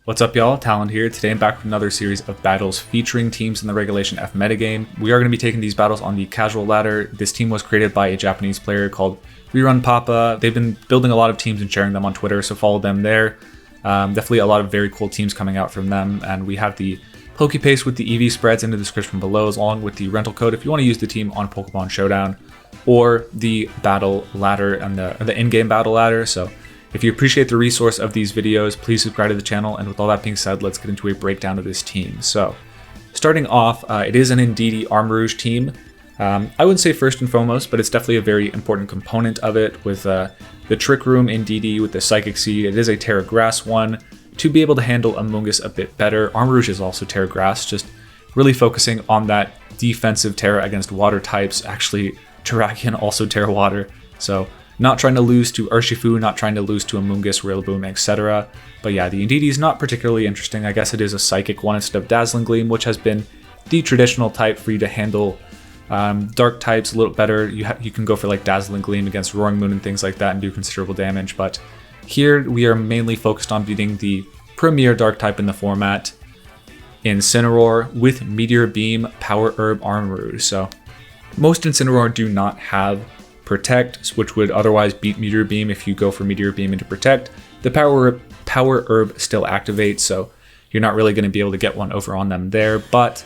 What's up, y'all? Talon here. Today I'm back with another series of battles featuring teams in the Regulation F metagame. We are going to be taking these battles on the casual ladder. This team was created by a Japanese player called Rerun Papa. They've been building a lot of teams and sharing them on Twitter, so follow them there. Definitely a lot of very cool teams coming out from them, and we have the PokePaste with the EV spreads in the description below, along with the rental code if you want to use the team on Pokemon Showdown or the battle ladder and the in-game battle ladder. So if you appreciate the resource of these videos, please subscribe to the channel. And with all that being said, let's get into a breakdown of this team. So starting off, it is an Indeedee Armarouge team. I wouldn't say first and foremost, but it's definitely a very important component of it with the Trick Room Indeedee with the Psychic Seed. It is a Terra Grass one to be able to handle Amoonguss a bit better. Armarouge is also Terra Grass, just really focusing on that defensive Terra against water types. Actually, Terrakion also Terra Water, so not trying to lose to Urshifu, not trying to lose to Amoonguss, Rillaboom, etc. But yeah, the Indeedee is not particularly interesting. I guess it is a Psychic one instead of Dazzling Gleam, which has been the traditional type for you to handle dark types a little better. You can go for like Dazzling Gleam against Roaring Moon and things like that and do considerable damage. But here we are mainly focused on beating the premier dark type in the format, Incineroar, with Meteor Beam, Power Herb, Armarouge. So most Incineroar do not have Protect, which would otherwise beat Meteor Beam if you go for Meteor Beam into Protect. The Power Herb still activates, so you're not really going to be able to get one over on them there. But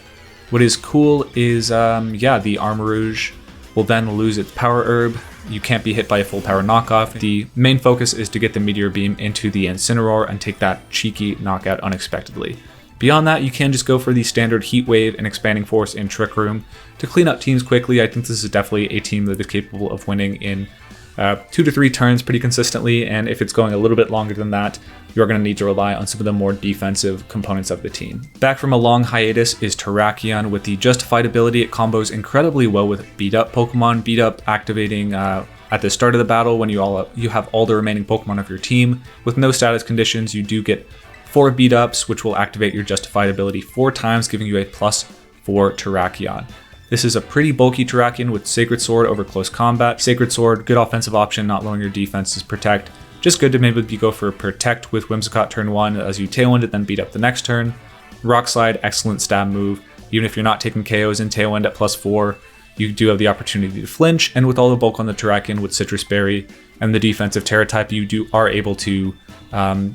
what is cool is, the Armarouge will then lose its Power Herb. You can't be hit by a full power knockoff. The main focus is to get the Meteor Beam into the Incineroar and take that cheeky knockout unexpectedly. Beyond that, you can just go for the standard Heat Wave and Expanding Force in Trick Room to clean up teams quickly. I think this is definitely a team that is capable of winning in 2 to 3 turns pretty consistently, and if it's going a little bit longer than that, you're going to need to rely on some of the more defensive components of the team. Back from a long hiatus is Terrakion with the Justified ability. It combos incredibly well with Beat Up Pokemon. Beat Up activating at the start of the battle when you have all the remaining Pokemon of your team. With no status conditions, you do get 4 beat ups, which will activate your Justified ability 4 times, giving you a +4 Terrakion. This is a pretty bulky Terrakion with Sacred Sword over close combat. Sacred Sword, good offensive option, not lowering your defenses. Protect, just good to maybe go for Protect with Whimsicott turn 1 as you Tailwind it, then beat up the next turn. Rock Slide, excellent stab move. Even if you're not taking KOs in Tailwind at +4, you do have the opportunity to flinch, and with all the bulk on the Terrakion with Citrus Berry and the defensive Terra type, you are able to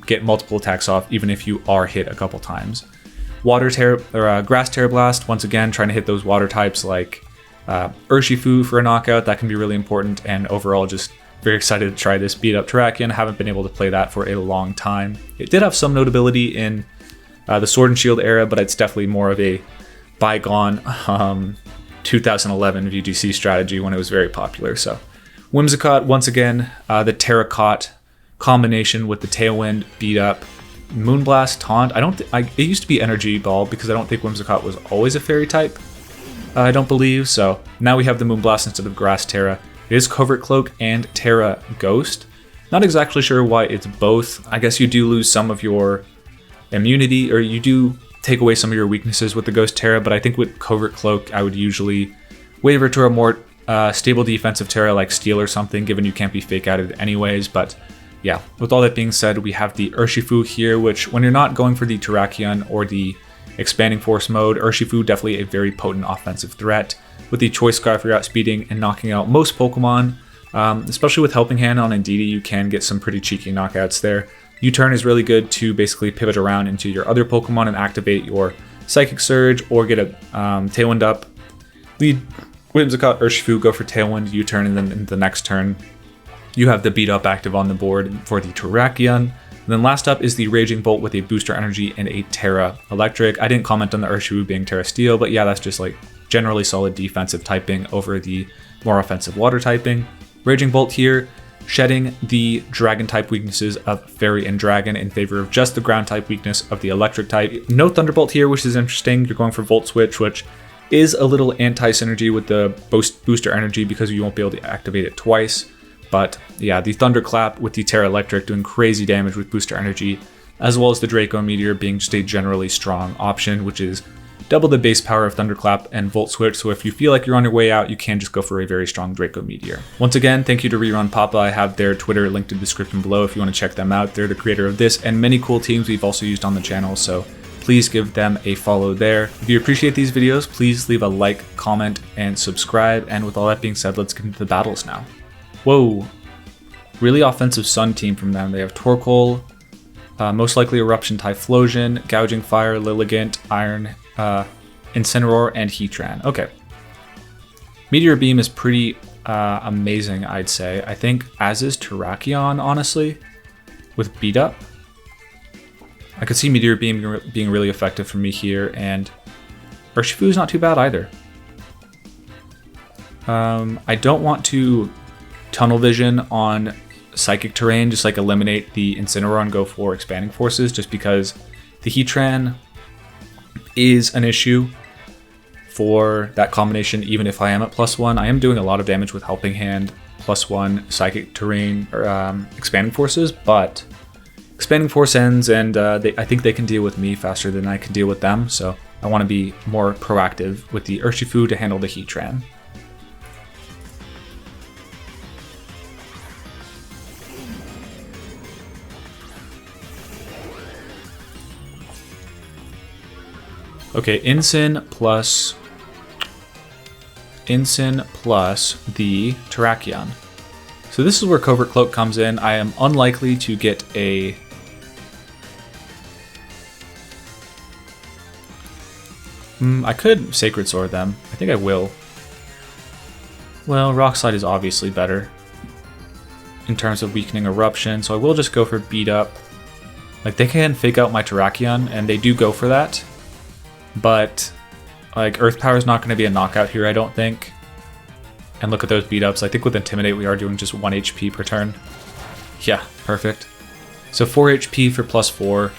get multiple attacks off even if you are hit a couple times. Grass Terra Blast, once again trying to hit those water types like Urshifu for a knockout. That can be really important, and overall just very excited to try this Beat Up Terrakion. Haven't been able to play that for a long time. It did have some notability in the Sword and Shield era, but it's definitely more of a bygone 2011 VGC strategy when it was very popular. So Whimsicott, once again, the Terracott combination with the Tailwind, Beat Up, Moonblast, Taunt. It used to be Energy Ball because I don't think Whimsicott was always a fairy type. I don't believe so. Now we have the Moonblast instead of Grass Terra. It is Covert Cloak and Terra Ghost. Not exactly sure why it's both. I guess you do lose some of your immunity, or you do take away some of your weaknesses with the Ghost Terra, but I think with Covert Cloak I would usually waver to a more stable defensive Terra like Steel or something, given you can't be fake outed anyways. But yeah, with all that being said, we have the Urshifu here, which when you're not going for the Terrakion or the Expanding Force mode, Urshifu definitely a very potent offensive threat. With the Choice Scarf, you're outspeeding and knocking out most Pokemon, especially with Helping Hand on Indeedee, you can get some pretty cheeky knockouts there. U-turn is really good to basically pivot around into your other Pokemon and activate your Psychic Surge or get a Tailwind up. Lead Whimsicott, Urshifu, go for Tailwind, U-turn, and then in the next turn you have the Beat Up active on the board for the Terrakion. And then last up is the Raging Bolt with a Booster Energy and a Terra Electric. I didn't comment on the Urshifu being Terra Steel, but yeah, that's just like generally solid defensive typing over the more offensive water typing. Raging Bolt here, shedding the Dragon type weaknesses of Fairy and Dragon in favor of just the Ground type weakness of the Electric type. No Thunderbolt here, which is interesting. You're going for Volt Switch, which is a little anti-synergy with the Booster Energy because you won't be able to activate it twice. But yeah, the Thunderclap with the Terra Electric doing crazy damage with Booster Energy, as well as the Draco Meteor being just a generally strong option, which is double the base power of Thunderclap and Volt Switch, so if you feel like you're on your way out, you can just go for a very strong Draco Meteor. Once again, thank you to Rerun Papa. I have their Twitter linked in the description below if you want to check them out. They're the creator of this and many cool teams we've also used on the channel, so please give them a follow there. If you appreciate these videos, please leave a like, comment, and subscribe. And with all that being said, let's get into the battles now. Whoa, really offensive Sun team from them. They have Torkoal, most likely Eruption Typhlosion, Gouging Fire, Lilligant, Iron, Incineroar, and Heatran. Okay. Meteor Beam is pretty amazing, I'd say. I think as is Terrakion, honestly, with Beat Up. I could see Meteor Beam being really effective for me here, and Urshifu is not too bad either. I don't want to tunnel vision on Psychic Terrain, just like eliminate the Incineroar and go for Expanding Forces, just because the Heatran is an issue for that combination. Even if I am at +1, I am doing a lot of damage with Helping Hand, +1 Psychic Terrain, or Expanding Forces, but Expanding Force ends, and I think they can deal with me faster than I can deal with them, so I want to be more proactive with the Urshifu to handle the Heatran. Okay, Incin plus the Terrakion. So this is where Covert Cloak comes in. I am unlikely to get a... I could Sacred Sword them. I think I will. Well, Rock Slide is obviously better in terms of weakening Eruption, so I will just go for Beat Up. Like, they can fake out my Terrakion, and they do go for that. But, like, Earth Power is not going to be a knockout here, I don't think. And look at those beat ups. I think with Intimidate we are doing just 1 HP per turn. Yeah, perfect. So 4 HP for +4,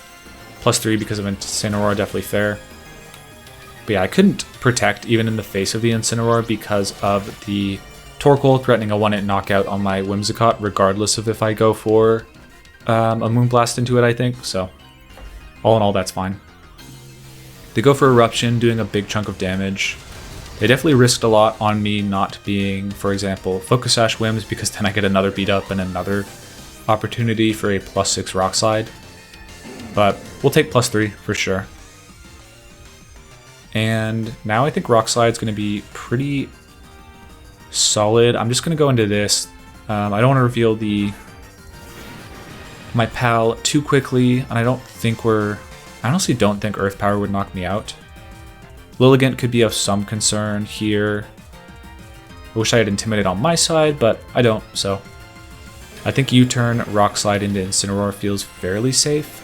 +3 because of Incineroar, definitely fair. But yeah, I couldn't protect even in the face of the Incineroar because of the Torkoal threatening a 1-hit knockout on my Whimsicott, regardless of if I go for a Moonblast into it, I think. So all in all, that's fine. They go for Eruption, doing a big chunk of damage. They definitely risked a lot on me not being, for example, Focus Sash Whims, because then I get another beat up and another opportunity for a +6 Rock Slide. But we'll take +3 for sure. And now I think Rock Slide is going to be pretty solid. I'm just going to go into this. I don't want to reveal my pal too quickly, and I honestly don't think Earth Power would knock me out. Lilligant could be of some concern here. I wish I had Intimidate on my side, but I don't, so. I think U-turn, Rock Slide into Incineroar feels fairly safe.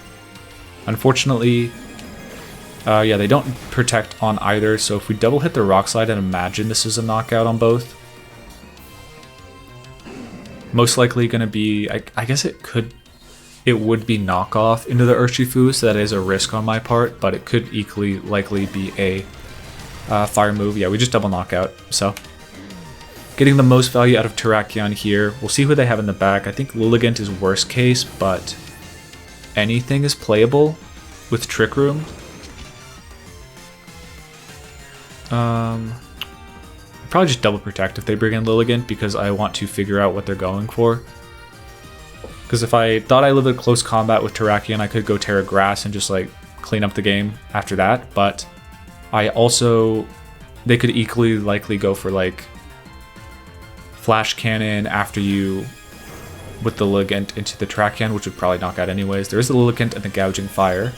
Unfortunately, yeah, they don't protect on either, so if we double hit the Rock Slide, and imagine this is a knockout on both. Most likely going to be, I guess it would be knockoff into the Urshifu, so that is a risk on my part, but it could equally likely be a fire move. Yeah, we just double knockout, so. Getting the most value out of Terrakion here. We'll see who they have in the back. I think Lilligant is worst case, but anything is playable with Trick Room. Probably just double protect if they bring in Lilligant, because I want to figure out what they're going for. Because if I thought I lived in close combat with Terrakion, I could go Terra Grass and just like clean up the game after that. But they could equally likely go for like Flash Cannon after you with the Lilligant into the Terrakion, which would probably knock out anyways. There is the Lilligant and the Gouging Fire.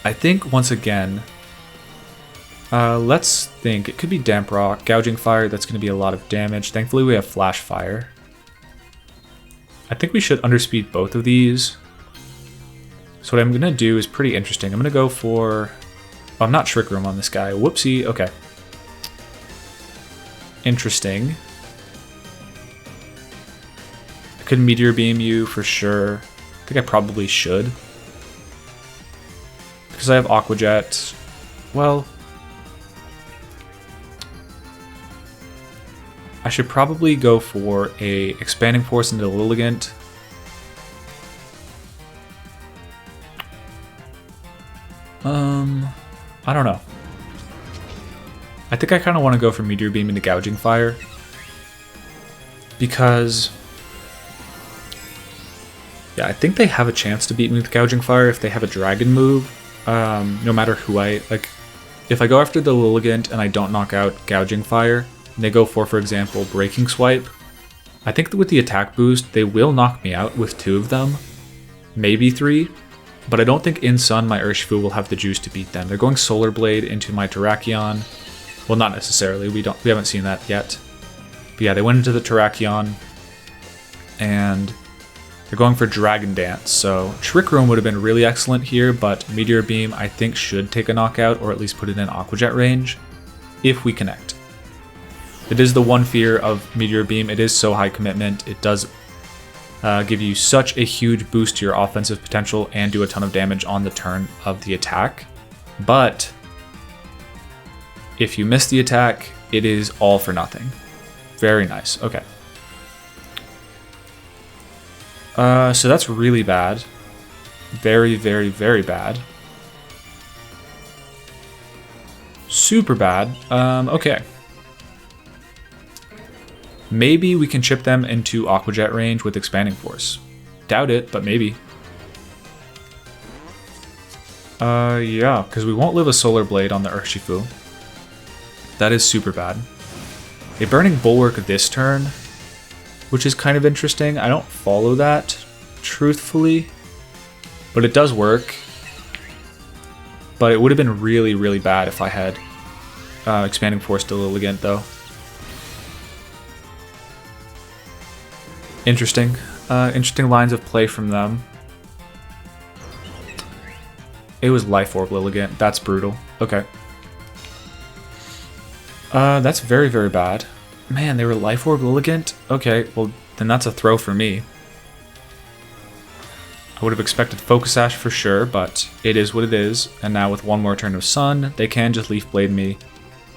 I think once again, let's think. It could be Damp Rock, Gouging Fire. That's going to be a lot of damage. Thankfully, we have Flash Fire. I think we should underspeed both of these. So what I'm going to do is pretty interesting. I'm going to go for... Oh, I'm not Trick Room on this guy. Whoopsie. Okay. Interesting. I could Meteor Beam you for sure. I think I probably should. Because I have Aqua Jet. Well... I should probably go for a Expanding Force into Lilligant. I don't know. I think I kind of want to go for Meteor Beam into Gouging Fire. Because... yeah, I think they have a chance to beat me with Gouging Fire if they have a Dragon move. No matter who I... like, if I go after the Lilligant and I don't knock out Gouging Fire, and they go for example, Breaking Swipe, I think that with the attack boost, they will knock me out with 2 of them. Maybe 3. But I don't think in Sun my Urshifu will have the juice to beat them. They're going Solar Blade into my Terrakion. Well, not necessarily. We haven't seen that yet. But yeah, they went into the Terrakion, and they're going for Dragon Dance. So Trick Room would have been really excellent here, but Meteor Beam I think should take a knockout, or at least put it in Aqua Jet range if we connect. It is the one fear of Meteor Beam. It is so high commitment. It does give you such a huge boost to your offensive potential and do a ton of damage on the turn of the attack. But if you miss the attack, it is all for nothing. Very nice. Okay. So that's really bad. Very, very, very bad. Super bad. Okay. Maybe we can chip them into Aqua Jet range with Expanding Force. Doubt it, but maybe. Yeah, because we won't live a Solar Blade on the Urshifu. That is super bad. A Burning Bulwark this turn, which is kind of interesting. I don't follow that, truthfully, but it does work. But it would have been really, really bad if I had Expanding Force to Lilligant, though. Interesting. Interesting lines of play from them. It was Life Orb Lilligant. That's brutal. Okay. That's very, very bad. Man, they were Life Orb Lilligant? Okay, well, then that's a throw for me. I would have expected Focus Sash for sure, but it is what it is. And now with one more turn of Sun, they can just Leaf Blade me.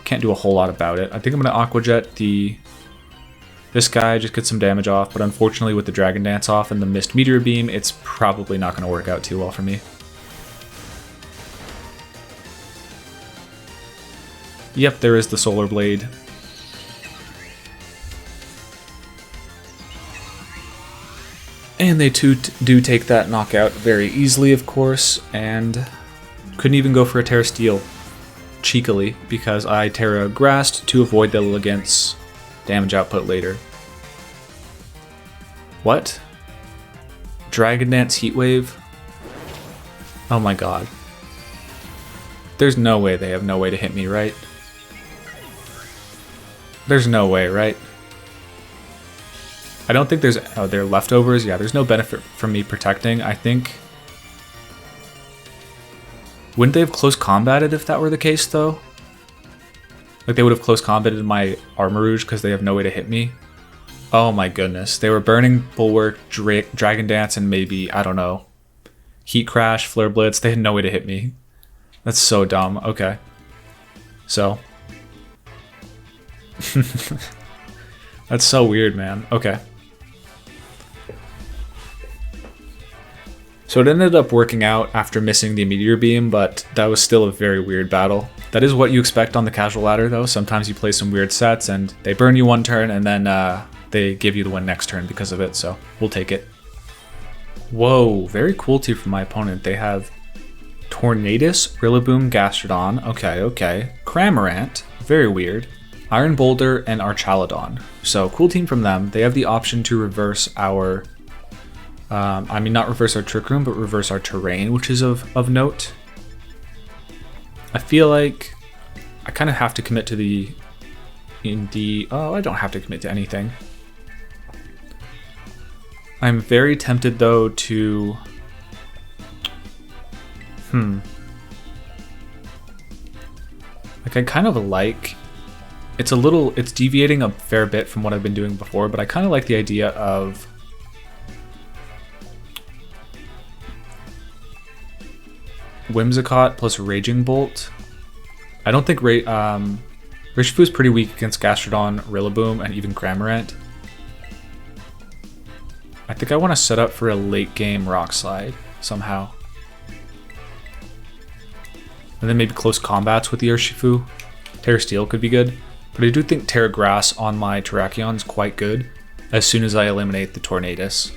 Can't do a whole lot about it. I think I'm going to Aqua Jet this guy, just get some damage off, but unfortunately with the Dragon Dance off and the missed Meteor Beam, it's probably not going to work out too well for me. Yep, there is the Solar Blade. And they too do take that knockout very easily, of course, and couldn't even go for a Terra Steel cheekily because I Terra Grassed to avoid the Lilligant's damage output later. What? Dragon Dance Heatwave? Oh my god. There's no way they have no way to hit me, right? There's no way, right? I don't think there's... oh, they're leftovers? Yeah, there's no benefit from me protecting. I think... wouldn't they have close combated if that were the case, though? Like, they would have close combated my Armarouge because they have no way to hit me. Oh my goodness. They were Burning Bulwark, Dragon Dance, and maybe, I don't know, Heat Crash, Flare Blitz. They had no way to hit me. That's so dumb. Okay. So. That's so weird, man. Okay. So it ended up working out after missing the Meteor Beam, but that was still a very weird battle. That is what you expect on the casual ladder, though. Sometimes you play some weird sets, and they burn you one turn, and then they give you the win next turn because of it, so we'll take it. Whoa, very cool team from my opponent. They have Tornadus, Rillaboom, Gastrodon. Okay. Cramorant, very weird. Iron Boulder, and Archaludon. So, cool team from them. They have the option to reverse our... I mean, not reverse our Trick Room, but reverse our Terrain, which is of note. I feel like I kind of have to commit to the Indeedee. Oh, I don't have to commit to anything. I'm very tempted, though, to... Like, I kind of like... It's deviating a fair bit from what I've been doing before, but I kind of like the idea of... Whimsicott plus Raging Bolt. I don't think Urshifu is pretty weak against Gastrodon, Rillaboom, and even Cramorant. I think I want to set up for a late game Rock Slide somehow. And then maybe close combats with the Urshifu. Terra Steel could be good. But I do think Terra Grass on my Terrakion is quite good as soon as I eliminate the Tornadus.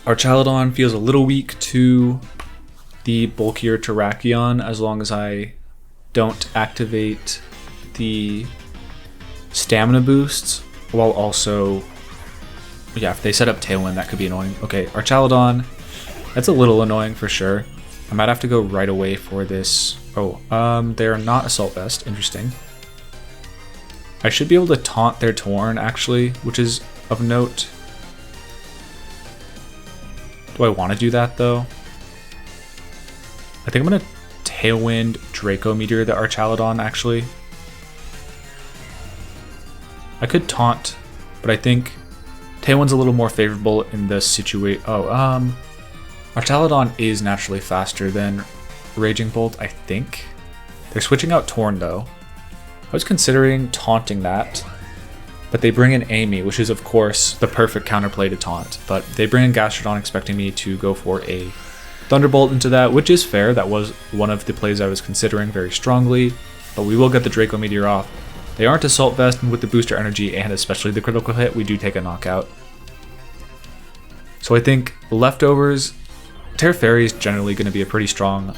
Archaludon feels a little weak to the bulkier Terrakion as long as I don't activate the stamina boosts, while also, yeah, if they set up Tailwind, that could be annoying. Okay, Archaludon, that's a little annoying for sure. I might have to go right away for this. Oh, they're not Assault Vest, interesting. I should be able to taunt their Torn, actually, which is of note. Do I want to do that, though? I think I'm going to Tailwind Draco Meteor the Archaludon, actually. I could taunt, but I think Tailwind's a little more favorable in this situation. Oh, Archaludon is naturally faster than Raging Bolt, I think. They're switching out Torn, though. I was considering taunting that, but they bring in Amy, which is, of course, the perfect counterplay to taunt. But they bring in Gastrodon expecting me to go for a Thunderbolt into that, which is fair. That was one of the plays I was considering very strongly, but we will get the Draco Meteor off. They aren't Assault Vest, and with the booster energy and especially the critical hit, we do take a knockout. So I think leftovers, Terra Fairy is generally going to be a pretty strong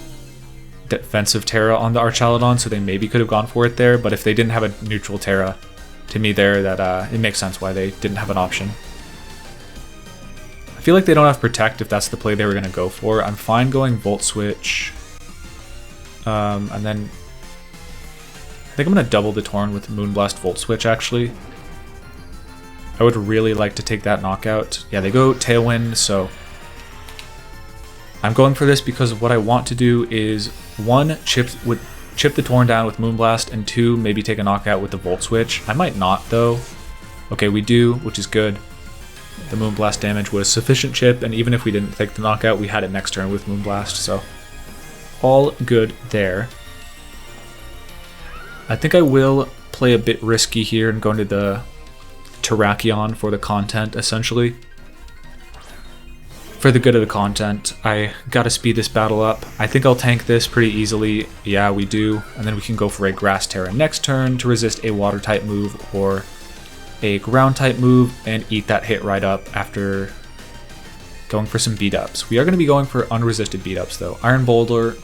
defensive Terra on the Archaludon, so they maybe could have gone for it there, but if they didn't have a neutral Terra, to me there, that it makes sense why they didn't have an option. I feel like they don't have Protect if that's the play they were going to go for. I'm fine going Volt Switch, and then I think I'm going to double the Torn with Moonblast Volt Switch, actually. I would really like to take that knockout. Yeah, they go Tailwind, so I'm going for this because what I want to do is, one, chip the Torn down with Moonblast, and two, maybe take a knockout with the Volt Switch. I might not, though. Okay, we do, which is good. The Moonblast damage was sufficient chip, and even if we didn't take the knockout, we had it next turn with Moonblast, so all good there. I think I will play a bit risky here and go into the Terrakion for the content, essentially. For the good of the content, I gotta speed this battle up. I think I'll tank this pretty easily. Yeah, we do. And then we can go for a Grass Terra next turn to resist a Water type move or a Ground type move and eat that hit right up after going for some beat ups. We are going to be going for unresisted beat ups though. Iron Boulder.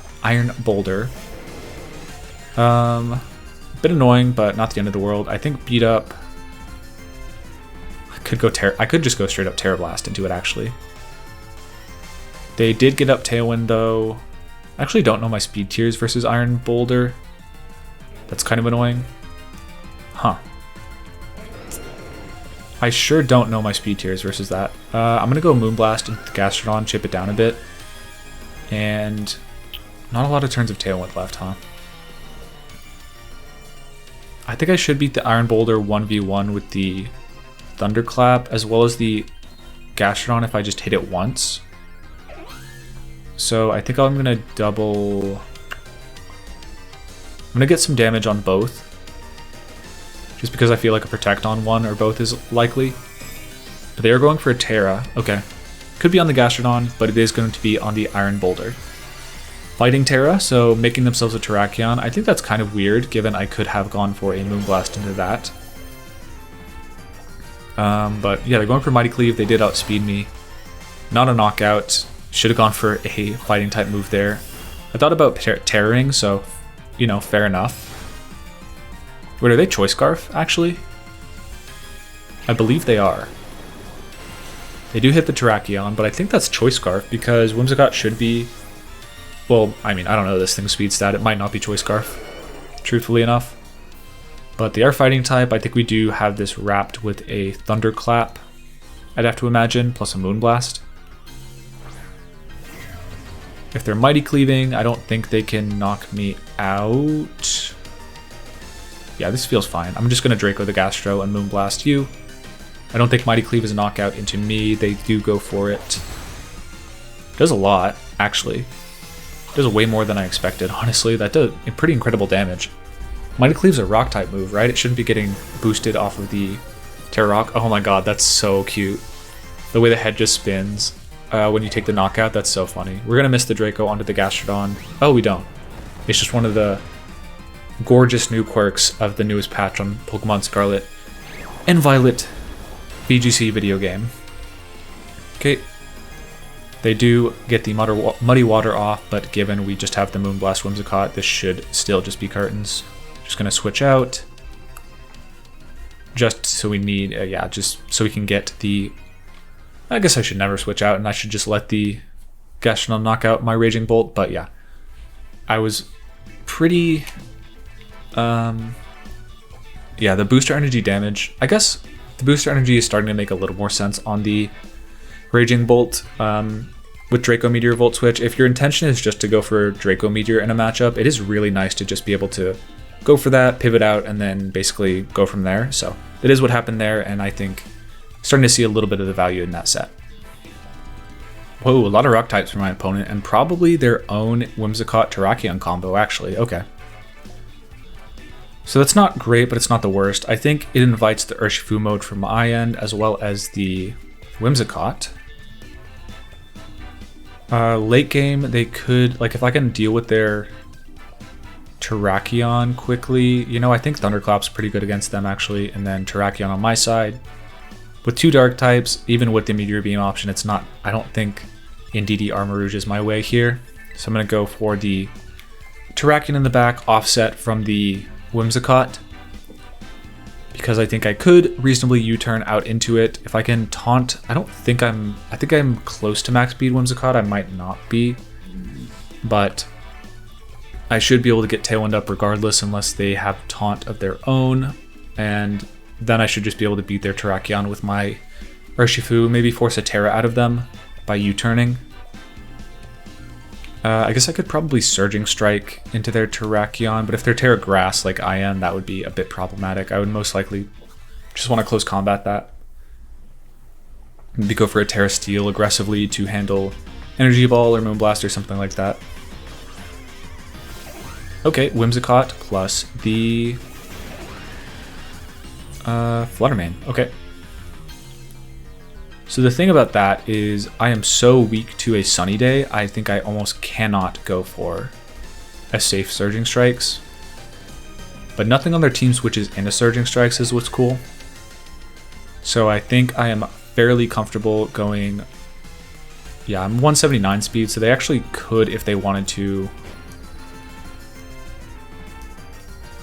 Bit annoying, but not the end of the world. I think beat up. I could just go straight up Terra Blast into it actually. They did get up Tailwind though. I actually don't know my speed tiers versus Iron Boulder. That's kind of annoying. Huh. I sure don't know my speed tiers versus that. I'm going to go Moonblast into the Gastrodon, chip it down a bit. And not a lot of turns of Tailwind left, huh? I think I should beat the Iron Boulder 1v1 with the Thunderclap as well as the Gastrodon if I just hit it once. So I think I'm going to double... I'm going to get some damage on both. Just because I feel like a Protect on one or both is likely. But they are going for a Terra. Okay. Could be on the Gastrodon, but it is going to be on the Iron Boulder. Fighting Terra, so making themselves a Terrakion. I think that's kind of weird, given I could have gone for a Moonblast into that. But yeah, they're going for Mighty Cleave. They did outspeed me. Not a knockout. Should have gone for a fighting type move there. I thought about Terroring, so, you know, fair enough. Wait, are they Choice Scarf, actually? I believe they are. They do hit the Terrakion, but I think that's Choice Scarf because Whimsicott should be... Well, I mean, I don't know this thing's speed stat. It might not be Choice Scarf, truthfully enough. But they are fighting type. I think we do have this wrapped with a Thunderclap, I'd have to imagine, plus a Moonblast. If they're Mighty Cleaving, I don't think they can knock me out. Yeah, this feels fine. I'm just going to Draco the Gastro and Moonblast you. I don't think Mighty Cleave is a knockout into me. They do go for it. Does a lot, actually. Does way more than I expected, honestly. That does pretty incredible damage. Mighty Cleave's a rock type move, right? It shouldn't be getting boosted off of the Terrarock. Oh my god, that's so cute. The way the head just spins. when you take the knockout. That's so funny. We're going to miss the Draco onto the Gastrodon. Oh, we don't. It's just one of the gorgeous new quirks of the newest patch on Pokemon Scarlet and Violet VGC video game. Okay. They do get the muddy water off, but given we just have the Moonblast Whimsicott, this should still just be curtains. Just going to switch out. Just so we need, just so we can get the... I guess I should never switch out, and I should just let the Gastrodon knock out my Raging Bolt, but yeah. I was pretty... the booster energy damage. I guess the booster energy is starting to make a little more sense on the Raging Bolt with Draco Meteor Volt switch. If your intention is just to go for Draco Meteor in a matchup, it is really nice to just be able to go for that, pivot out, and then basically go from there. So it is what happened there, and I think starting to see a little bit of the value in that set. Whoa, a lot of rock types for my opponent, and probably their own Whimsicott Terrakion combo, actually. Okay. So that's not great, but it's not the worst. I think it invites the Urshifu mode from my end, as well as the Whimsicott. Late game, they could, like, if I can deal with their Terrakion quickly, you know, I think Thunderclap's pretty good against them, actually, and then Terrakion on my side. With two dark types, even with the Meteor Beam option, it's not, I don't think Indeedee Armarouge is my way here. So I'm going to go for the Terrakion in the back, offset from the Whimsicott, because I think I could reasonably U-turn out into it. If I can taunt, I think I'm close to max speed Whimsicott. I might not be, but I should be able to get Tailwind up regardless unless they have taunt of their own, and then I should just be able to beat their Terrakion with my Urshifu, maybe force a Terra out of them by U-turning. I guess I could probably Surging Strike into their Terrakion, but if they're Terra Grass like I am, that would be a bit problematic. I would most likely just want to close combat that. Maybe go for a Terra Steel aggressively to handle Energy Ball or Moonblast or something like that. Okay, Whimsicott plus the Fluttermane. Okay. So the thing about that is I am so weak to a Sunny Day, I think I almost cannot go for a safe Surging Strikes. But nothing on their team switches into Surging Strikes is what's cool. So I think I am fairly comfortable going... Yeah, I'm 179 speed, so they actually could, if they wanted to,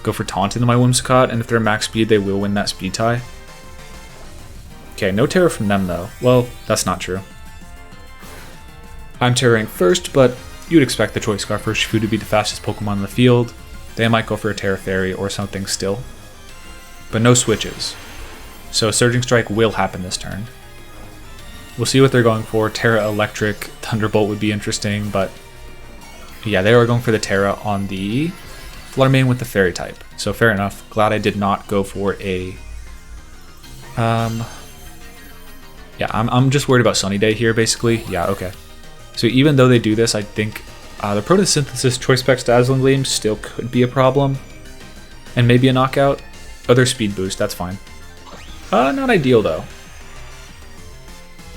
go for Taunt into my Whimsicott, and if they're max speed, they will win that speed tie. Okay, no Terra from them though. Well, that's not true. I'm Terraing first, but you'd expect the Choice Scarf Urshifu to be the fastest Pokemon in the field. They might go for a Terra Fairy or something still. But no switches. So Surging Strike will happen this turn. We'll see what they're going for. Terra Electric, Thunderbolt would be interesting, but yeah, they are going for the Terra on the Fluttermane with the Fairy type. So fair enough. Glad I did not go for a... Yeah, I'm just worried about Sunny Day here, basically. Yeah, okay. So even though they do this, I think the Photosynthesis Choice Specs Dazzling Gleam still could be a problem. And maybe a knockout. Oh, their speed boost, that's fine. Not ideal, though.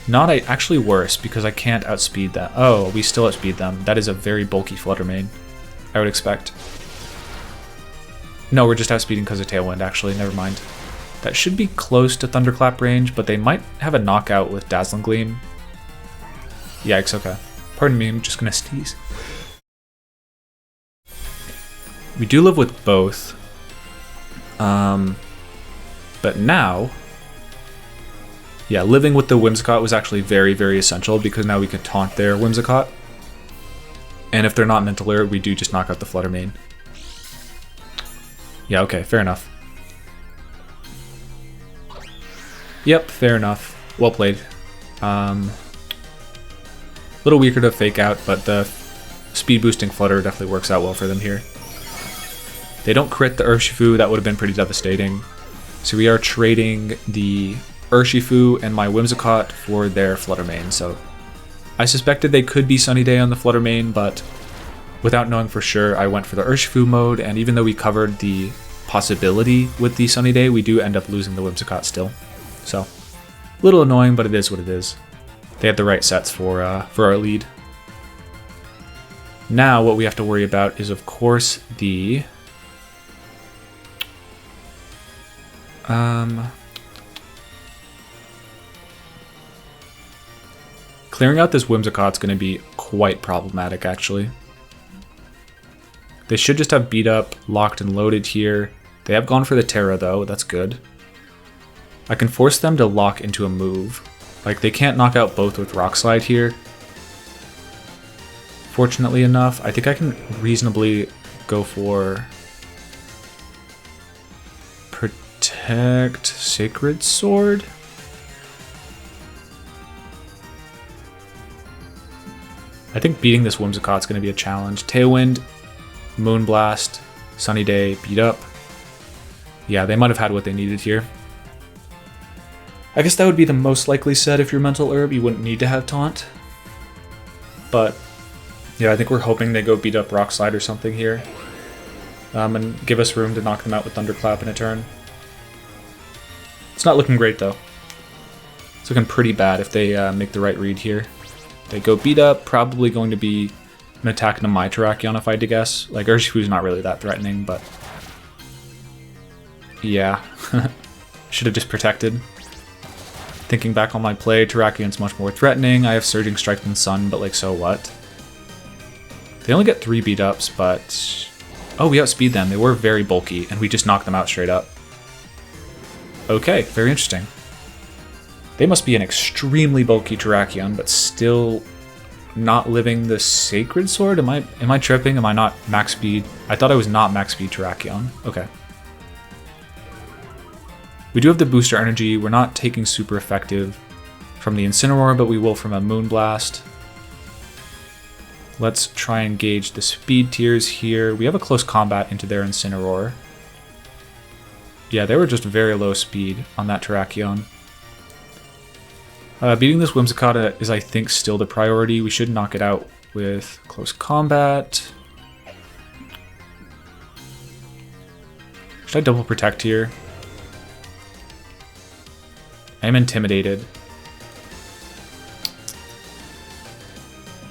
Not actually worse, because I can't outspeed that. Oh, we still outspeed them. That is a very bulky Fluttermane, I would expect. No, we're just outspeeding because of Tailwind, actually. Never mind. That should be close to Thunderclap range, but they might have a knockout with Dazzling Gleam. Yikes, okay. Pardon me, I'm just gonna sneeze. We do live with both. But now... Yeah, living with the Whimsicott was actually very, very essential, because now we can taunt their Whimsicott. And if they're not Mental Alert, we do just knock out the Fluttermane. Yeah, okay, fair enough. Yep, fair enough. Well played. Little weaker to fake out, but the speed boosting Flutter definitely works out well for them here. They don't crit the Urshifu, that would have been pretty devastating. So we are trading the Urshifu and my Whimsicott for their Fluttermane. So I suspected they could be Sunny Day on the Fluttermane, but without knowing for sure, I went for the Urshifu mode, and even though we covered the possibility with the Sunny Day, we do end up losing the Whimsicott still. So, a little annoying, but it is what it is. they had the right sets for our lead. Now what we have to worry about is, of course, the clearing out this Whimsicott's going to be quite problematic, actually. They should just have Beat Up locked and loaded here. They have gone for the Terra, though. That's good. I can force them to lock into a move. Like, they can't knock out both with Rock Slide here. Fortunately enough, I think I can reasonably go for Protect Sacred Sword. I think beating this Whimsicott is going to be a challenge. Tailwind, Moonblast, Sunny Day, Beat Up. Yeah, they might have had what they needed here. I guess that would be the most likely set if you're Mental Herb. You wouldn't need to have Taunt. But yeah, I think we're hoping they go Beat Up Rock Slide or something here. And give us room to knock them out with Thunderclap in a turn. It's not looking great though. It's looking pretty bad if they make the right read here. They go Beat Up, probably going to be an attack into my Terrakion if I had to guess. Like, Urshifu's not really that threatening, but yeah. Should have just protected. Thinking back on my play, Terrakion's much more threatening. I have Surging Strike than Sun, but like, so what? They only get 3 beat ups, but oh, we outspeed them. They were very bulky, and we just knocked them out straight up. Okay, very interesting. They must be an extremely bulky Terrakion, but still not living the Sacred Sword? Am I tripping? Am I not max speed? I thought I was not max speed Terrakion. Okay. We do have the booster energy. We're not taking super effective from the Incineroar, but we will from a Moonblast. Let's try and gauge the speed tiers here. We have a close combat into their Incineroar. Yeah, they were just very low speed on that Terrakion. Beating this Whimsicott is, I think, still the priority. We should knock it out with close combat. Should I double protect here? I am intimidated.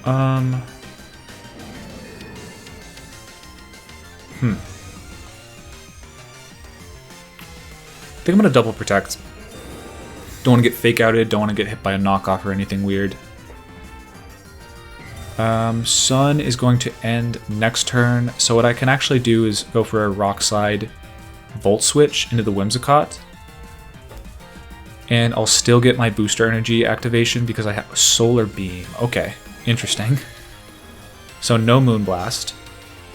I think I'm gonna double protect. Don't want to get fake outed, don't want to get hit by a knockoff or anything weird. Sun is going to end next turn, so what I can actually do is go for a Rock Slide Volt Switch into the Whimsicott. And I'll still get my booster energy activation because I have a Solar Beam. Okay, interesting. So no Moonblast.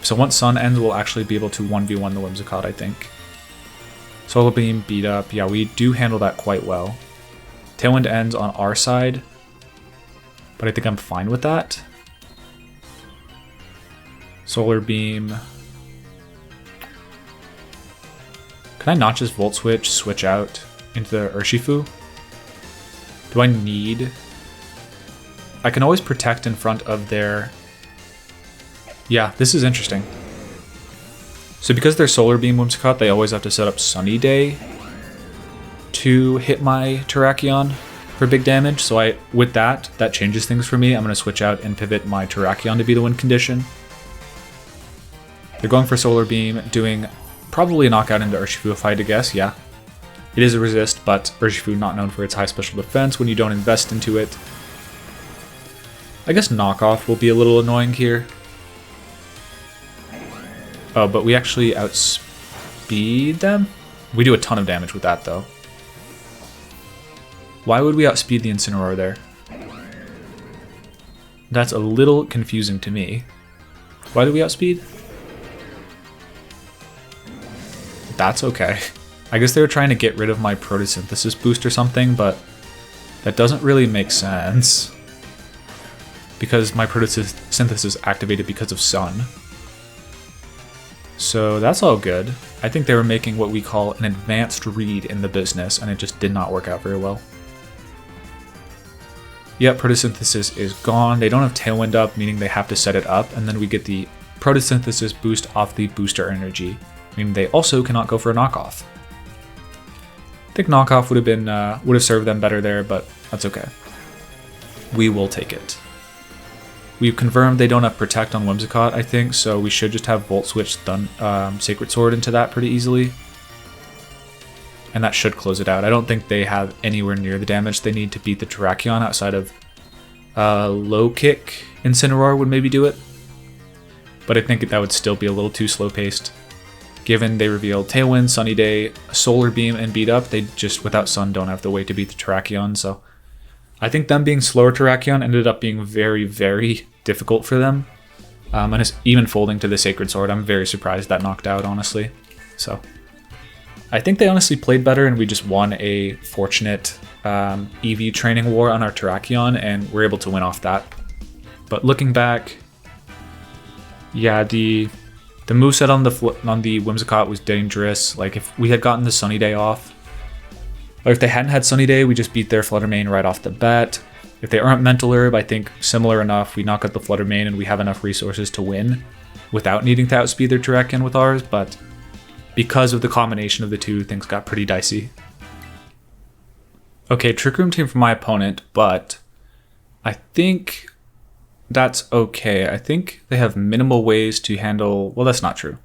So once Sun ends, we'll actually be able to 1v1 the Whimsicott, I think. Solar Beam, Beat Up. Yeah, we do handle that quite well. Tailwind ends on our side, but I think I'm fine with that. Solar Beam. Can I not just Volt Switch, switch out into the Urshifu? Do I need... I can always protect in front of their... Yeah, this is interesting. So because they're Solar Beam Whimsicott, they always have to set up Sunny Day to hit my Terrakion for big damage. So with that changes things for me. I'm going to switch out and pivot my Terrakion to be the win condition. They're going for Solar Beam, doing probably a knockout into Urshifu if I had to guess, yeah. It is a resist, but Urshifu not known for its high special defense when you don't invest into it. I guess knockoff will be a little annoying here. Oh, but we actually outspeed them? We do a ton of damage with that, though. Why would we outspeed the Incineroar there? That's a little confusing to me. Why did we outspeed? That's okay. I guess they were trying to get rid of my Photosynthesis boost or something, but that doesn't really make sense. Because my Photosynthesis activated because of Sun. So that's all good. I think they were making what we call an advanced read in the business, and it just did not work out very well. Yep, Photosynthesis is gone. They don't have Tailwind up, meaning they have to set it up, and then we get the Photosynthesis boost off the booster energy, meaning they also cannot go for a knockoff. I think knockoff would have served them better there, but that's okay. we will take it. We've confirmed they don't have Protect on Whimsicott, I think, so we should just have Volt Switch Sacred Sword into that pretty easily. And that should close it out. I don't think they have anywhere near the damage they need to beat the Terrakion outside of Low Kick. Incineroar would maybe do it. But I think that would still be a little too slow paced. Given they revealed Tailwind, Sunny Day, Solar Beam, and Beat Up, they just, without Sun, don't have the way to beat the Terrakion, so I think them being slower Terrakion ended up being very, very difficult for them. And it's even folding to the Sacred Sword, I'm very surprised that knocked out, honestly. So I think they honestly played better and we just won a fortunate EV training war on our Terrakion and we're able to win off that. But looking back, yeah, the moveset on the Whimsicott was dangerous. Like if we had gotten the Sunny Day off, or if they hadn't had Sunny Day, we just beat their Flutter Mane right off the bat. If they aren't Mental Herb, I think similar enough. We knock out the Flutter Mane and we have enough resources to win without needing to outspeed their Terrakion with ours, but because of the combination of the two, things got pretty dicey. Okay, Trick Room team for my opponent, but I think that's okay. I think they have minimal ways to handle... Well, that's not true.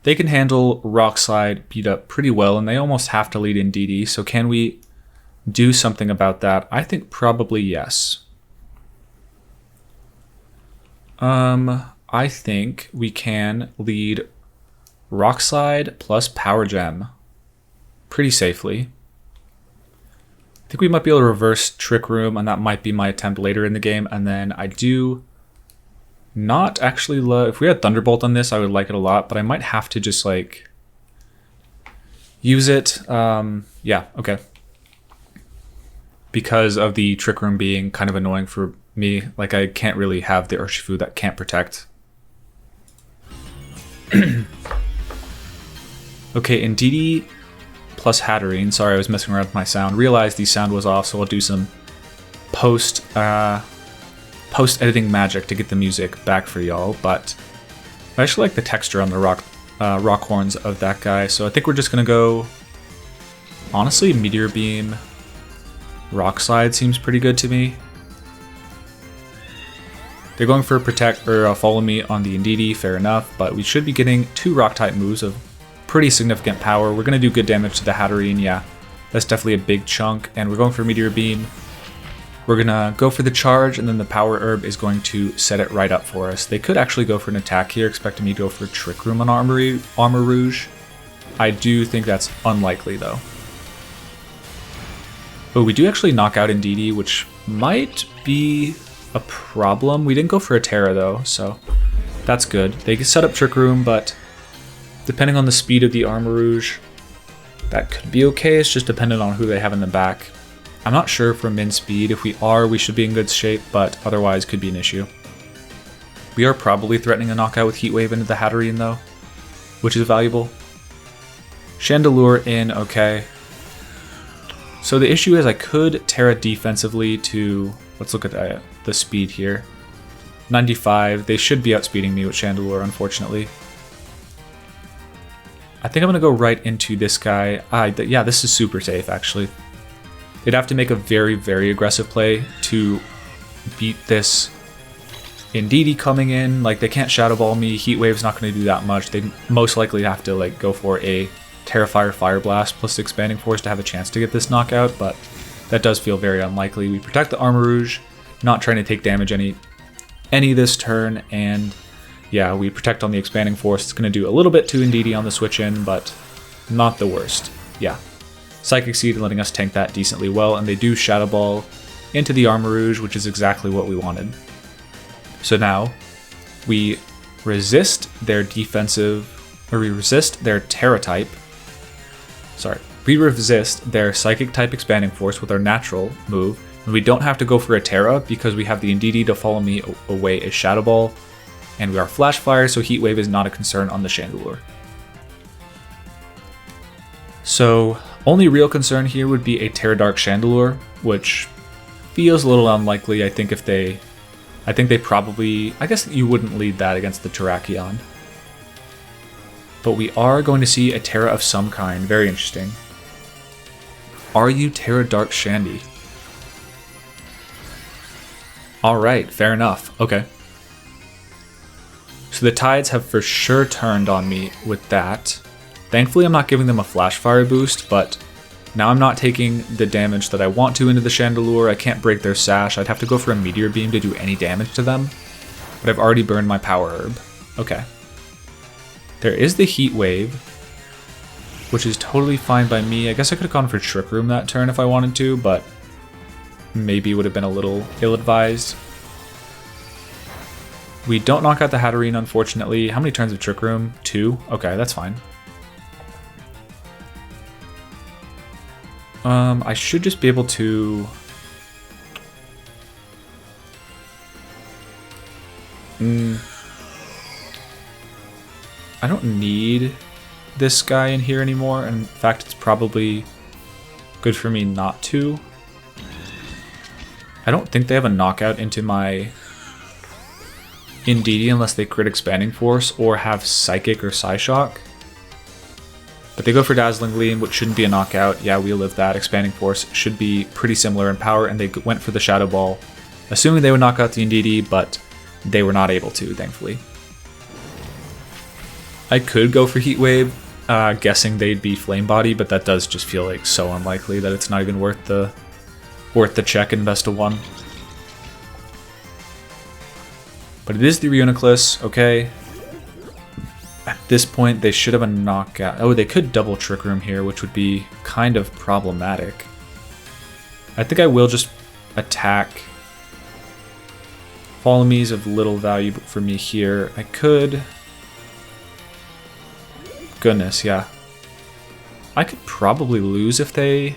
They can handle Rock Slide, Beat Up pretty well, and they almost have to lead Indeedee, so can we do something about that? I think probably yes. I think we can lead Rock Slide plus Power Gem pretty safely. I think we might be able to reverse Trick Room, and that might be my attempt later in the game, and then I do not actually love... If we had Thunderbolt on this, I would like it a lot, but I might have to just, like, use it. Yeah, okay. Because of the Trick Room being kind of annoying for me. Like, I can't really have the Urshifu that can't protect. Okay, Indeedee plus Hatterene. Sorry, I was messing around with my sound. Realized the sound was off, so I'll do some post-editing magic to get the music back for y'all, but I actually like the texture on the rock horns of that guy, so I think we're just gonna go, honestly, Meteor Beam, Rock Slide seems pretty good to me. They're going for Protect or Follow Me on the Indeedee, fair enough, but we should be getting 2 Rock-type moves of pretty significant power. We're gonna do good damage to the Hatterene, yeah, that's definitely a big chunk, and we're going for Meteor Beam. We're gonna go for the charge, and then the Power Herb is going to set it right up for us. They could actually go for an attack here, expecting me to go for Trick Room on Armarouge. I do think that's unlikely, though. Oh, we do actually knock out Indeedee, which might be a problem. We didn't go for a Terra, though, so that's good. They can set up Trick Room, but depending on the speed of the Armarouge, that could be okay. It's just dependent on who they have in the back. I'm not sure if we're min speed. If we are, we should be in good shape, but otherwise could be an issue. We are probably threatening a knockout with Heat Wave into the Hatterene though, which is valuable. Chandelure in, okay. So the issue is I could Terra defensively to, let's look at the speed here. 95, they should be outspeeding me with Chandelure, unfortunately. I think I'm gonna go right into this guy. Yeah, this is super safe actually. They'd have to make a very, very aggressive play to beat this Indeedee coming in. Like, they can't Shadow Ball me. Heat Wave's not going to do that much. They'd most likely have to, like, go for a Terrafire Fire Blast plus Expanding Force to have a chance to get this knockout, but that does feel very unlikely. We protect the Armarouge, not trying to take damage any this turn, and yeah, we protect on the Expanding Force. It's going to do a little bit to Indeedee on the switch in, but not the worst. Yeah. Psychic Seed letting us tank that decently well, and they do Shadow Ball into the Armarouge, which is exactly what we wanted. So now, we resist their defensive, or we resist their Terra type. Sorry, we resist their Psychic type Expanding Force with our natural move, and we don't have to go for a Terra because we have the Indeedee to follow me away a Shadow Ball, and we are Flash Fire, so Heat Wave is not a concern on the Chandelure. So, only real concern here would be a Terra Dark Chandelure, which feels a little unlikely. I think they probably, I guess you wouldn't lead that against the Terrakion. But we are going to see a Terra of some kind, very interesting. Are you Terra Dark Shandy? Alright, fair enough. Okay. So the tides have for sure turned on me with that. Thankfully I'm not giving them a Flash Fire boost, but now I'm not taking the damage that I want to into the Chandelure. I can't break their Sash. I'd have to go for a Meteor Beam to do any damage to them. But I've already burned my Power Herb. Okay. There is the Heat Wave, which is totally fine by me. I guess I could have gone for Trick Room that turn if I wanted to, but maybe would have been a little ill-advised. We don't knock out the Hatterene, unfortunately. How many turns of Trick Room? 2? Okay, that's fine. I should just be able to... I don't need this guy in here anymore. In fact, it's probably good for me not to. I don't think they have a knockout into my Indeedee unless they crit Expanding Force or have Psychic or Psyshock. But they go for Dazzling Gleam, which shouldn't be a knockout. Yeah, we live that. Expanding Force should be pretty similar in power, and they went for the Shadow Ball, assuming they would knock out the Indeedee, but they were not able to, thankfully. I could go for Heat Wave, guessing they'd be Flame Body, but that does just feel like so unlikely that it's not even worth the check in best of 1. But it is the Reuniclus, okay. At this point, they should have a knockout. Oh, they could double Trick Room here, which would be kind of problematic. I think I will just attack. Follow Me is of little value for me here. I could... Goodness, yeah. I could probably lose if they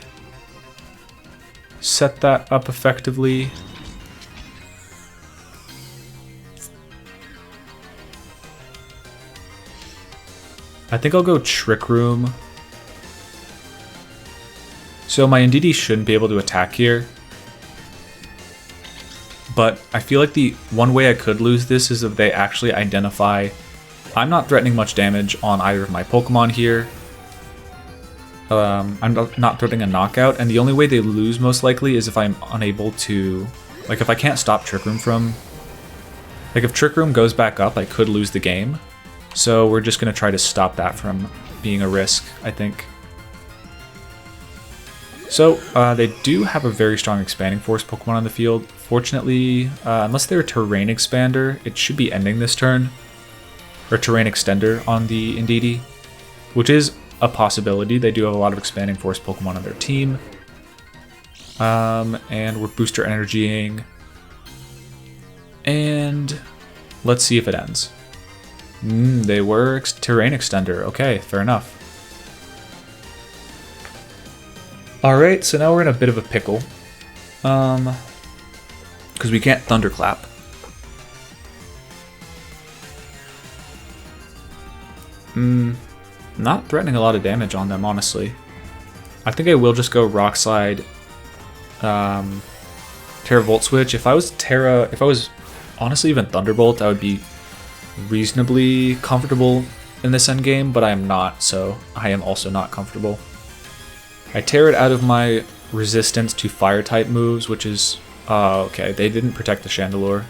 set that up effectively. I think I'll go Trick Room. So my Indeedee shouldn't be able to attack here. But I feel like the one way I could lose this is if they actually identify... I'm not threatening much damage on either of my Pokemon here. I'm not threatening a knockout, and the only way they lose most likely is if I'm unable to... Like, if I can't stop Trick Room from... Like, if Trick Room goes back up, I could lose the game. So we're just going to try to stop that from being a risk, I think. So they do have a very strong Expanding Force Pokemon on the field. Fortunately, unless they're a Terrain Expander, it should be ending this turn. Or Terrain Extender on the Indeedee, which is a possibility. They do have a lot of Expanding Force Pokemon on their team. And we're Booster Energying. And let's see if it ends. They were Terrain Extender. Okay, fair enough. Alright, so now we're in a bit of a pickle. Because we can't Thunderclap. Not threatening a lot of damage on them, honestly. I think I will just go Rock Slide, Terra Volt Switch. If I was honestly even Thunderbolt, I would be reasonably comfortable in this endgame, but I am not, so I am also not comfortable. I tear it out of my resistance to Fire-type moves, which is... okay, they didn't protect the Chandelure.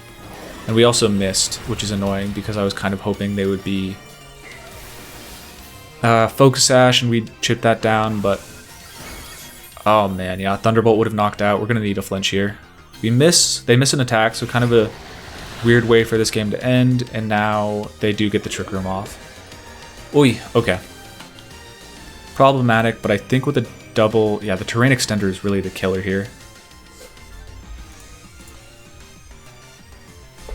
And we also missed, which is annoying, because I was kind of hoping they would be... Focus Sash, and we'd chip that down, but... Oh man, yeah, Thunderbolt would have knocked out. We're going to need a flinch here. They miss an attack, so kind of a weird way for this game to end, and now they do get the Trick Room off. Oy, okay. Problematic, but I think with a double... Yeah, the Terrain Extender is really the killer here.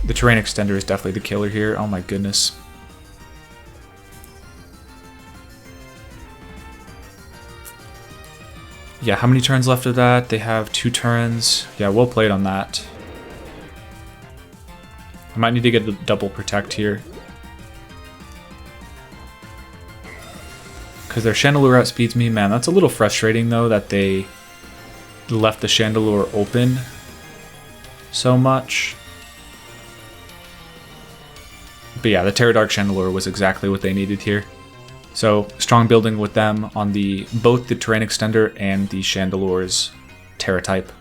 The Terrain Extender is definitely the killer here. Oh my goodness. Yeah, how many turns left of that? They have 2 turns. Yeah, well played on that. I might need to get a double protect here. Because their Chandelure outspeeds me. Man, that's a little frustrating though that they left the Chandelure open so much. But yeah, the Terra Dark Chandelure was exactly what they needed here. So, strong building with them on both the Terrain Extender and the Chandelure's Terra type.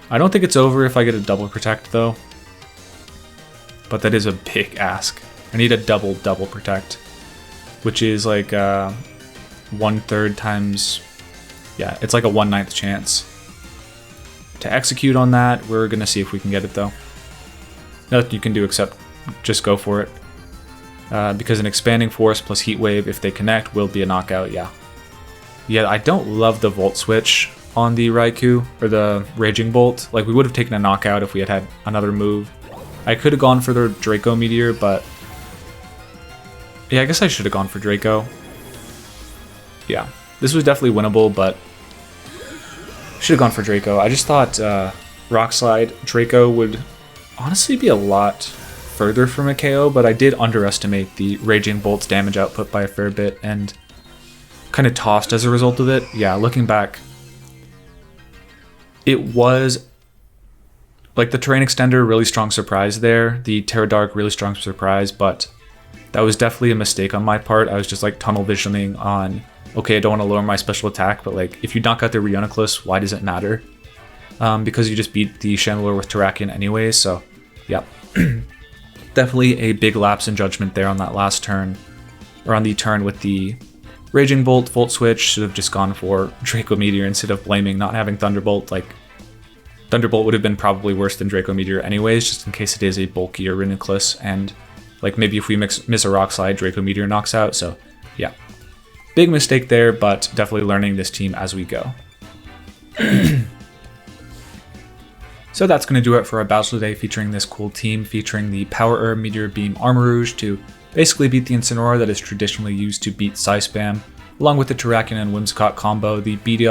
I don't think it's over if I get a double protect though. But that is a big ask. I need a double protect, which is like 1/3 times, yeah, it's like a 1/9 chance. To execute on that, we're gonna see if we can get it though. Nothing you can do except just go for it. Because an expanding force plus heat wave, if they connect, will be a knockout, yeah. Yeah, I don't love the Volt switch on the Raikou, or the Raging Bolt. Like, we would have taken a knockout if we had had another move. I could have gone for the Draco Meteor, but... yeah, I guess I should have gone for Draco. Yeah, this was definitely winnable, but... should have gone for Draco. I just thought Rock Slide Draco would honestly be a lot further from a KO, but I did underestimate the Raging Bolt's damage output by a fair bit, and kind of tossed as a result of it. Yeah, looking back, it was like the Terrain Extender, really strong surprise there. The Terra Dark, really strong surprise, but that was definitely a mistake on my part. I was just like tunnel visioning on, okay, I don't want to lower my special attack, but like if you knock out the Reuniclus, why does it matter? Because you just beat the Chandelure with Terrakion anyway, so yeah. Definitely a big lapse in judgment there on that last turn, or on the turn with the Raging Bolt, Volt Switch. Should have just gone for Draco Meteor instead of blaming not having Thunderbolt. Like, Thunderbolt would have been probably worse than Draco Meteor anyways, just in case it is a bulkier Reuniclus, and like maybe if we miss a Rock Slide, Draco Meteor knocks out, so yeah. Big mistake there, but definitely learning this team as we go. So that's going to do it for our battle today, featuring this cool team, featuring the Power Herb Meteor Beam Armarouge to basically beat the Incineroar that is traditionally used to beat Psy Spam, along with the Terrakion and Whimsicott combo, the beat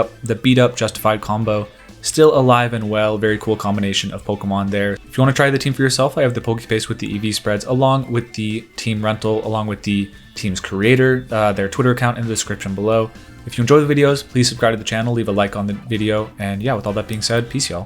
up Justified combo, still alive and well. Very cool combination of Pokemon there. If you want to try the team for yourself, I have the Pokespace with the EV spreads, along with the team rental, along with the team's creator, their Twitter account in the description below. If you enjoy the videos, please subscribe to the channel, leave a like on the video, and yeah, with all that being said, peace y'all.